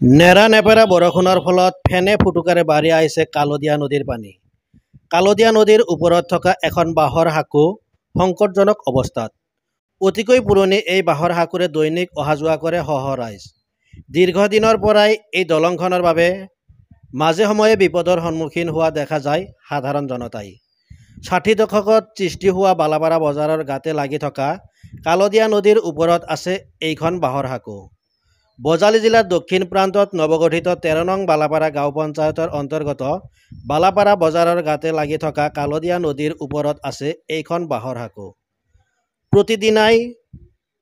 নেৰা-নেপেৰা বৰষুণৰ ফলত ফেনে ফুটুকাৰে বাঢ়ি আহিছে কালদীয়া নদীৰ পানী। কালদীয়া নদীৰ ওপৰত থকা এখন বাঁহৰ সাঁকো সংকটজনক অৱস্থাত। অতিকৈ পুৰণি এই বাঁহৰ সাঁকোৰে দৈনিক অহা-যোৱা কৰে শ শ ৰাইজ। দীৰ্ঘদিনৰ পৰাই এই দলংখনৰ বাবে মাজে সময়ে বিপদৰ সন্মুখীন হোৱা দেখা যায় সাধাৰণ জনতাই। ৬০ দশকত সৃষ্টি হোৱা বালাপাৰা বজাৰৰ গাতে লাগি থকা কালদীয়া নদীৰ ওপৰত আছে এইখন বাঁহৰ সাঁকো। বজালী জিলাৰ দক্ষিণ প্ৰান্তত নৱগঠিত ১৩ নং বালাপাৰা গাঁও পঞ্চায়তৰ অন্তৰ্গত বালাপাৰা বজাৰৰ গাতে লাগি থকা কালদীয়া নদীৰ ওপৰত আছে এইখন বাঁহৰ সাঁকো। প্ৰতিদিনাই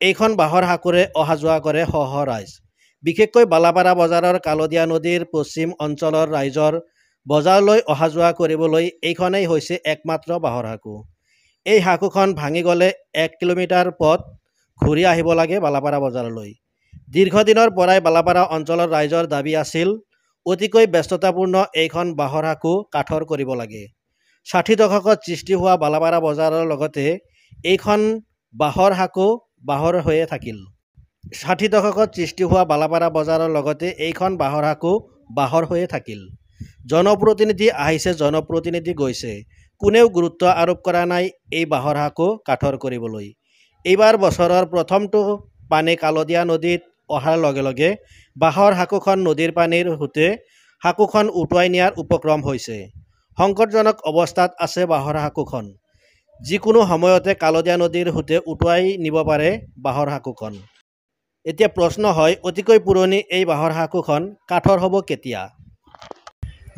এইখন বাঁহৰ সাঁকোৰে অহা-যোৱা কৰে শ শ ৰাইজ। বিশেষকৈ বালাপাৰা বজাৰৰ কালদীয়া নদীৰ পশ্চিম অঞ্চলৰ ৰাইজৰ বজাৰলৈ অহা-যোৱা কৰিবলৈ এইখনেই হৈছে একমাত্ৰ বাঁহৰ সাঁকো। এই সাঁকোখন ভাঙি গ'লে ১ কিলোমিটাৰ পথ ঘূৰি আহিব লাগে বালাপাৰা বজাৰলৈ। দীৰ্ঘদিনৰ পৰাই বালাপাৰা অঞ্চলৰ ৰাইজৰ দাবী আছিল অতিকৈ ব্যস্ততাপূৰ্ণ এইখন বাঁহৰ সাঁকো কাঠৰ কৰিব লাগে। ৬০ দশকত সৃষ্টি হোৱা বালাপাৰা বজাৰৰ লগতে এইখন বাঁহৰ সাঁকো বাঁহৰ হৈয়ে থাকিল। ৬০ দশকত সৃষ্টি হোৱা বালাপাৰা বজাৰৰ লগতে এইখন বাঁহৰ সাঁকো বাঁহৰ হৈয়ে থাকিল। জনপ্ৰতিনিধি আহিছে, জনপ্ৰতিনিধি গৈছে, কোনেও গুৰুত্ব আৰোপ কৰা নাই এই বাঁহৰ সাঁকো কাঠৰ কৰিবলৈ। এইবাৰ বছৰৰ প্ৰথমটো পানী কালদীয়া নদীত অহাৰ লগে লগে বাঁহৰ সাঁকোখন নদীৰ পানীৰ সোঁতে সাঁকোখন উটুৱাই নিয়াৰ উপক্ৰম হৈছে। সংকটজনক অৱস্থাত আছে বাঁহৰ সাঁকোখন। যিকোনো সময়তে কালদীয়া নদীৰ সোঁতে উটুৱাই নিব পাৰে বাঁহৰ সাঁকোখন। এতিয়া প্ৰশ্ন হয়, অতিকৈ পুৰণি এই বাঁহৰ সাঁকোখন কাঠৰ হ'ব কেতিয়া?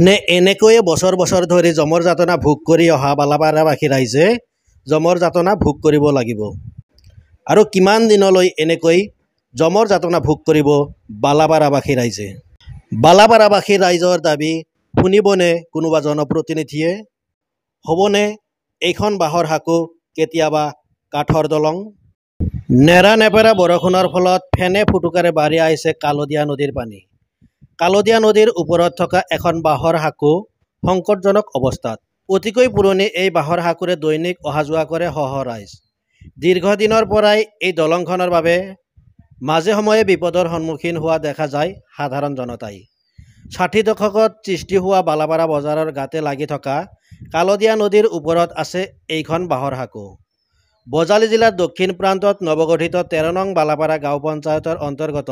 নে এনেকৈয়ে বছৰ বছৰ ধৰি যমৰ যাতনা ভোগ কৰি অহা বালাপাৰাবাসী ৰাইজে যমৰ যাতনা ভোগ কৰিব লাগিব? আৰু কিমান দিনলৈ এনেকৈ যমৰ যাতনা ভোগ কৰিব বালাপাৰাবাসী ৰাইজে? বালাপাৰাবাসী ৰাইজৰ দাবী শুনিবনে কোনোবা জনপ্ৰতিনিধিয়ে? হ'বনে এইখন বাঁহৰ সাঁকো কেতিয়াবা কাঠৰ দলং? নেৰা-নেপেৰা বৰষুণৰ ফলত ফেনে ফুটুকাৰে বাঢ়ি আহিছে কালদীয়া নদীৰ পানী। কালদীয়া নদীৰ ওপৰত থকা এখন বাঁহৰ সাঁকো সংকটজনক অৱস্থাত। অতিকৈ পুৰণি এই বাঁহৰ সাঁকোৰে দৈনিক অহা-যোৱা কৰে শ শ ৰাইজ। দীৰ্ঘদিনৰ পৰাই এই দলংখনৰ বাবে মাজে সময়ে বিপদৰ সন্মুখীন হোৱা দেখা যায় সাধাৰণ জনতাই। ৬০ দশকত সৃষ্টি হোৱা বালাপাৰা বজাৰৰ গাতে লাগি থকা কালদীয়া নদীৰ ওপৰত আছে এইখন বাঁহৰ সাঁকো। বজালী জিলাৰ দক্ষিণ প্ৰান্তত নৱগঠিত ১৩ নং বালাপাৰা গাঁও পঞ্চায়তৰ অন্তৰ্গত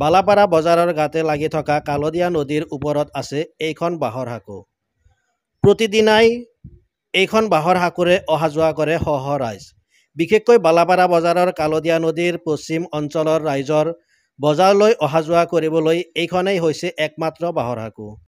বালাপাৰা বজাৰৰ গাতে লাগি থকা কালদীয়া নদীৰ ওপৰত আছে এইখন বাঁহৰ সাঁকো। প্ৰতিদিনাই এইখন বাঁহৰ সাঁকোৰে অহা-যোৱা কৰে শ শ ৰাইজ। বিশেষকৈ বালাপাৰা বজাৰৰ কালদীয়া নদীৰ পশ্চিম অঞ্চলৰ ৰাইজৰ বজাৰলৈ অহা-যোৱা কৰিবলৈ এইখনেই হৈছে একমাত্ৰ বাঁহৰ সাঁকো।